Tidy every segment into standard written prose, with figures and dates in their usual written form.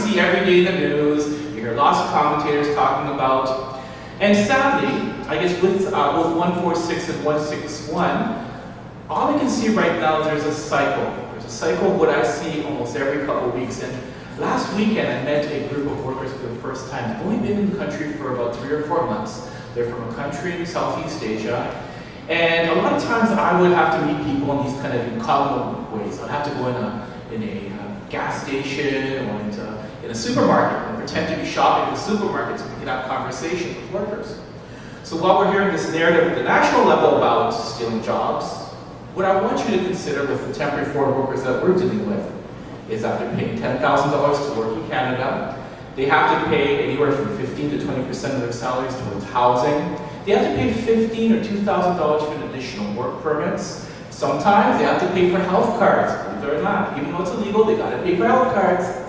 see every day in the news, you hear lots of commentators talking about. And sadly, I guess with both 146 and 161, all I can see right now is there's a cycle. There's a cycle of what I see almost every couple of weeks. And last weekend, I met a group of workers for the first time. They've only been in the country for about 3 or 4 months. They're from a country in Southeast Asia. And a lot of times I would have to meet people in these kind of incognito ways. I'd have to go in a gas station or in a supermarket and pretend to be shopping in the supermarket so we could have conversations with workers. So while we're hearing this narrative at the national level about stealing jobs, what I want you to consider with the temporary foreign workers that we're dealing with is that they're paying $10,000 to work in Canada. They have to pay anywhere from 15 to 20% of their salaries towards housing. They have to pay $1,500 or $2,000 for additional work permits. Sometimes they have to pay for health cards, believe it or not. Even though it's illegal, they got to pay for health cards.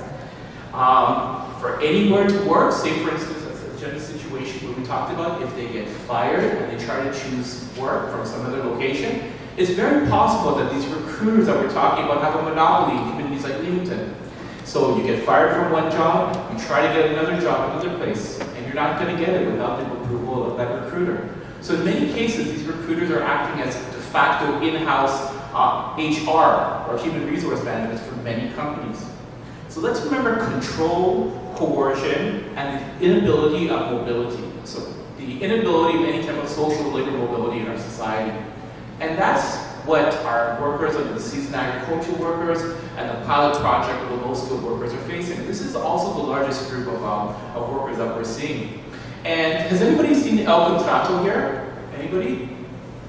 For anywhere to work, say for instance, as a general situation where we talked about, if they get fired and they try to choose work from some other location, it's very possible that these recruiters that we're talking about have a monopoly in communities like Leamington. So you get fired from one job, you try to get another job another place, and you're not going to get it without the approval of that recruiter. So in many cases, these recruiters are acting as de facto in-house HR, or human resource managers for many companies. So let's remember control, coercion, and the inability of mobility. So the inability of any type of social labor mobility in our society. And that's what our workers, like the seasoned agricultural workers and the pilot project of the low-skilled workers are facing. This is also the largest group of workers that we're seeing. And has anybody seen El Contrato here? Anybody?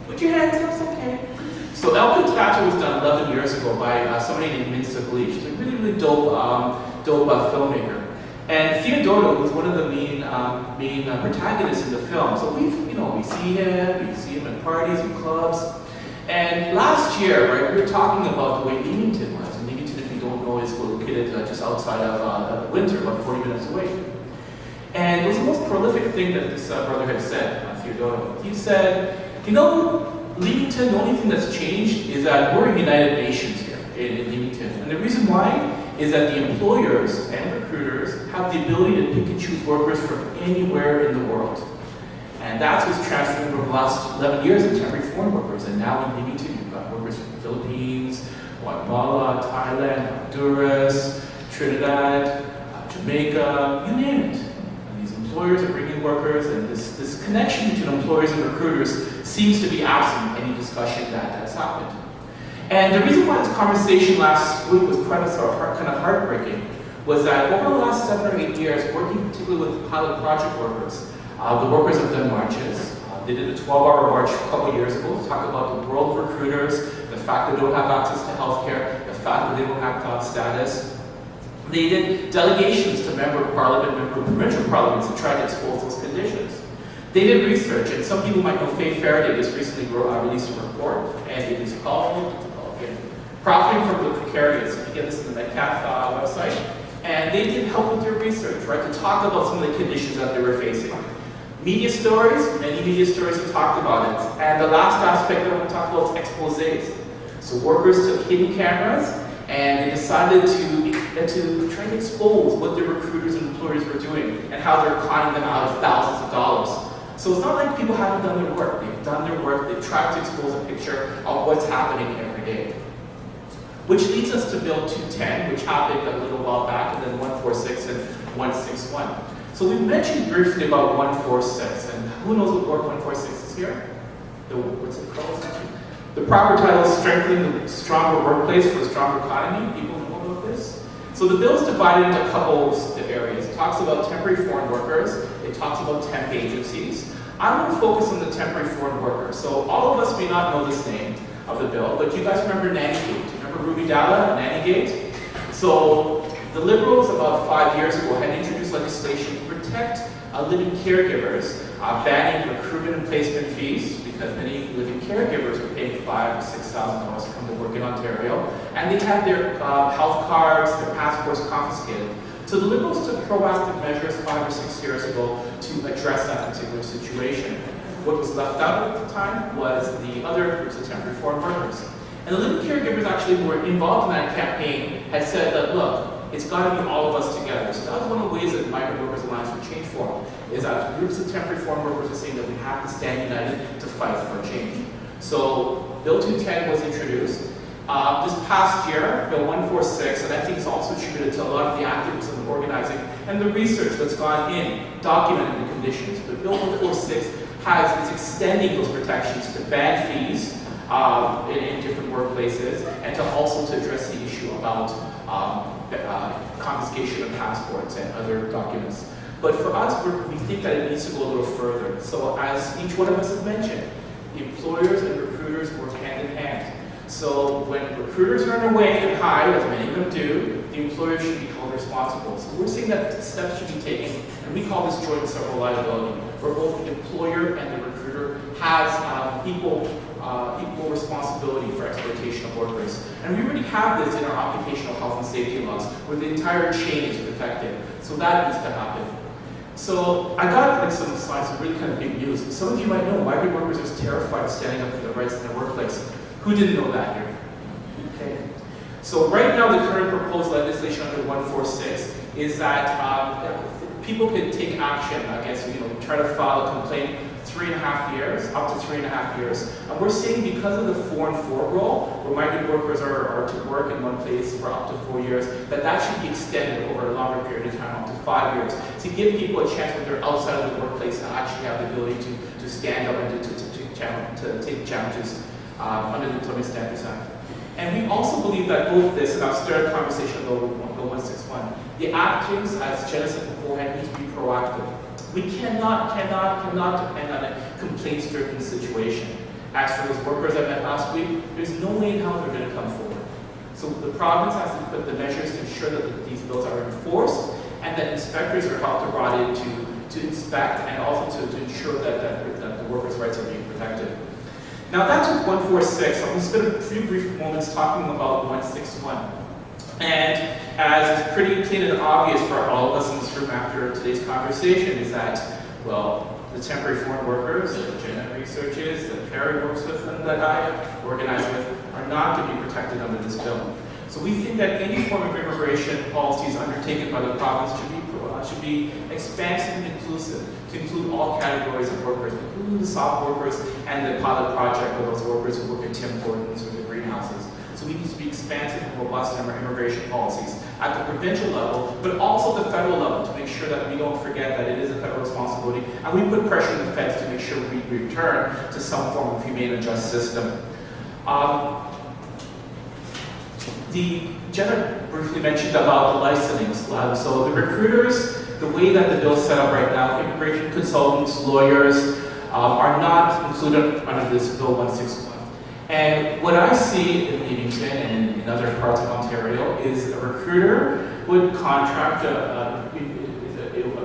Put your hands up, it's okay. So El Contrato was done 11 years ago by somebody named Minsa Glee. She's a really, really dope filmmaker. And Theodoro was one of the main protagonists in the film. So we see him at parties and clubs. And last year, right, we were talking about the way Leamington was. And Leamington, if you don't know, is located just outside of Windsor, about 40 minutes away. And it was the most prolific thing that this brother had said, Theodoro. He said, you know, Leamington, the only thing that's changed is that we're United Nations here in Leamington. And the reason why is that the employers and recruiters have the ability to pick and choose workers from anywhere in the world. And that's what's transformed over the last 11 years in temporary foreign workers. And now in Leamington, you've got workers from the Philippines, Guatemala, Thailand, Honduras, Trinidad, Jamaica, you name it. And these employers are bringing workers, and this connection between employers and recruiters seems to be absent in any discussion that's happened. And the reason why this conversation last week was kind of heartbreaking was that over the last 7 or 8 years, working particularly with pilot project workers, the workers have done marches. They did a 12-hour march a couple of years ago to talk about the world of recruiters, the fact that they don't have access to healthcare, the fact that they don't have cloud status. They did delegations to member of parliament, member of provincial parliaments to try to expose those conditions. They did research, and some people might know Faye Faraday just recently released a report, and it is called Profiting from the Precarious. You can get this in the Metcalf website. And they did help with their research, right, to talk about some of the conditions that they were facing. Media stories, many media stories have talked about it. And the last aspect that I want to talk about is exposés. So workers took hidden cameras and they decided to try to expose what their recruiters and employers were doing and how they're conning them out of thousands of dollars. So it's not like people haven't done their work. They've done their work, they've tried to expose a picture of what's happening every day. Which leads us to Bill 210, which happened a little while back, and then 146 and 161. So we've mentioned briefly about 146, and who knows what Board 146 is here? What's it called? The proper title is Strengthening the Stronger Workplace for a Stronger Economy. People know about this? So the bill is divided into a couple of areas. It talks about temporary foreign workers. It talks about temp agencies. I'm going to focus on the temporary foreign workers. So all of us may not know this name of the bill, but you guys remember Nannygate. Remember Ruby Dalla, Nannygate? So the Liberals about 5 years ago had introduced legislation to protect living caregivers, banning recruitment and placement fees, because many living caregivers were paying $5,000 or $6,000 to come to work in Ontario, and they had their health cards, their passports confiscated. So the Liberals took proactive measures 5 or 6 years ago to address that particular situation. What was left out at the time was the other groups of temporary foreign workers. And the living caregivers actually who were involved in that campaign had said that, look, it's got to be all of us together. So Change Forum, is that groups of temporary foreign workers are saying that we have to stand united to fight for change. So Bill 210 was introduced. This past year, Bill 146, and I think it's also attributed to a lot of the activism and organizing and the research that's gone in documenting the conditions. But Bill 146 is extending those protections to ban fees in different workplaces, and to also to address the issue about confiscation of passports and other documents. But for us, we think that it needs to go a little further. So as each one of us has mentioned, the employers and recruiters work hand in hand. So when recruiters are in a way to hide, as many of them do, the employer should be held responsible. So we're saying that steps should be taken, and we call this joint and several liability, where both the employer and the recruiter has equal responsibility for exploitation of workers. And we already have this in our occupational health and safety laws, where the entire chain is protected. So that needs to happen. So I got some slides of really kind of big news. Some of you might know migrant workers are terrified of standing up for their rights in their workplace. Who didn't know that here? Okay. So right now, the current proposed legislation under 146 is that people can take action, I guess, try to file a complaint 3.5 years, up to 3.5 years. And we're saying because of the 4 and 4 rule, where migrant workers are to work in one place for up to 4 years, that should be extended over a longer period of time, up to 5 years, to give people a chance when they're outside of the workplace to actually have the ability to stand up and to take challenges under the Employment Standards Act. And we also believe that both this, and I'll start a conversation about Bill 161, the actions, as Jenna said beforehand, need to be proactive. We cannot depend on a complaints-driven situation. As for those workers I met last week, there's no way in hell they're going to come forward. So the province has to put the measures to ensure that these bills are enforced, and that inspectors are brought in to inspect, and also to ensure that the workers' rights are being protected. Now that's with 146. I'm going to spend a few brief moments talking about 161. And as is pretty clear and obvious for all of us in this room after today's conversation, is that, well, the temporary foreign workers, the Jenna researchers, that Perry works with, and that I organize with, are not going to be protected under this bill. So we think that any form of immigration policies undertaken by the province should be expansive and inclusive, to include all categories of workers, including the soft workers and the pilot project for those workers who work at Tim Hortons or the greenhouses. So we need to be expansive and robust in our immigration policies at the provincial level, but also at the federal level, to make sure that we don't forget that it is a federal responsibility, and we put pressure on the feds to make sure we return to some form of humane and just system. Jenna briefly mentioned about the licensings. So the recruiters, the way that the bill is set up right now, immigration consultants, lawyers, are not included under this Bill 161. And what I see in Leamington and in other parts of Ontario is a recruiter would contract a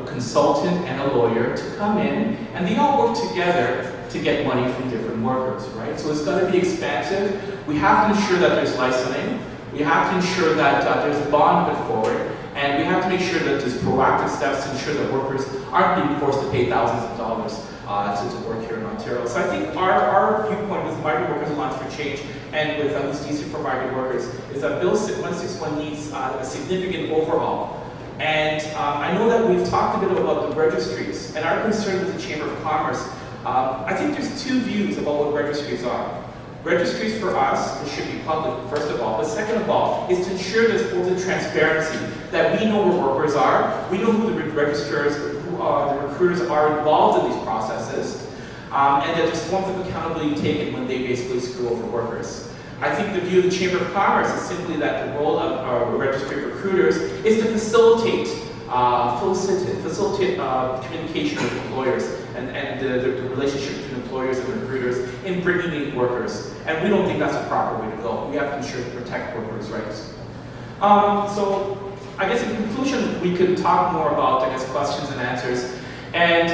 consultant and a lawyer to come in, and they all work together to get money from different workers, right? So it's got to be expansive. We have to ensure that there's licensing. We have to ensure that there's a bond put forward, and we have to make sure that there's proactive steps to ensure that workers aren't being forced to pay thousands of dollars to work here in Ontario. So I think our viewpoint with Migrant Workers Alliance for Change and with DC for Migrant Workers is that Bill 161 needs a significant overhaul. And I know that we've talked a bit about the registries, and our concern with the Chamber of Commerce. I think there's two views about what registries are. Registries for us, it should be public, first of all, but second of all, is to ensure there's full transparency, that we know where workers are, we know who the registrars, who are the recruiters are involved in these processes, and that there's forms of accountability taken when they basically screw over workers. I think the view of the Chamber of Commerce is simply that the role of registry recruiters is to facilitate communication with employers and the relationship between employers and recruiters in bringing in workers. And we don't think that's a proper way to go. We have to ensure to protect workers' rights. So I guess in conclusion, we could talk more about, I guess, questions and answers. And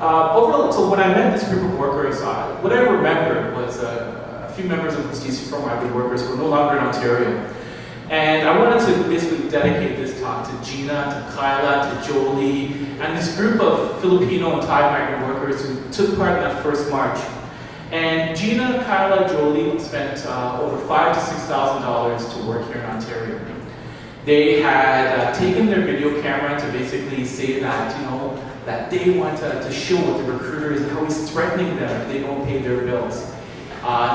overall, so when I met this group of workers, what I remembered was a few members of the DC for Migrant Workers who were no longer in Ontario. And I wanted to basically dedicate this talk to Gina, to Kyla, to Jolie, and this group of Filipino and Thai migrant workers who took part in that first march. And Gina, Kyla, Jolie spent over $5,000 to $6,000 to work here in Ontario. They had taken their video camera to basically say that, that they want to show what the recruiter is and how he's threatening them if they don't pay their bills.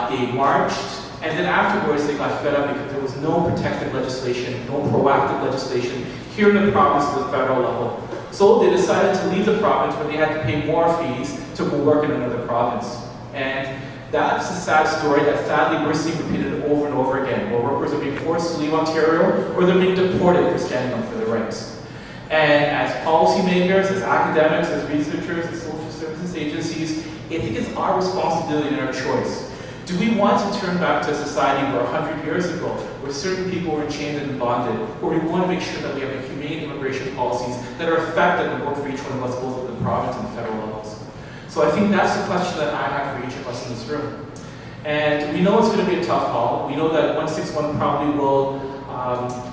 They marched, and then afterwards they got fed up because there was no protective legislation, no proactive legislation here in the province at the federal level. So they decided to leave the province where they had to pay more fees to go work in another province. And that's a sad story that sadly we're seeing repeated over and over again, where workers are being forced to leave Ontario or they're being deported for standing up for their rights. And as policymakers, as academics, as researchers, as social services agencies, I think it's our responsibility and our choice. Do we want to turn back to a society where 100 years ago, where certain people were chained and bonded, or we want to make sure that we have humane immigration policies that are effective and work for each one of us, both at the province and the federal levels? So I think that's the question that I have for each of us in this room. And we know it's going to be a tough haul. We know that 161 probably will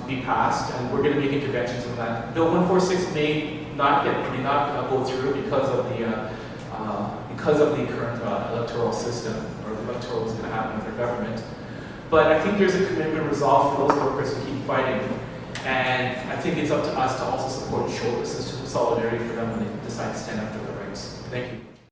be passed, and we're going to make interventions on that. Bill 146 may not go through because of the current electoral system, or the electoral is going to happen with our government. But I think there's a commitment resolved for those workers to keep fighting. And I think it's up to us to also support and show solidarity for them when they decide to stand up for their rights. Thank you.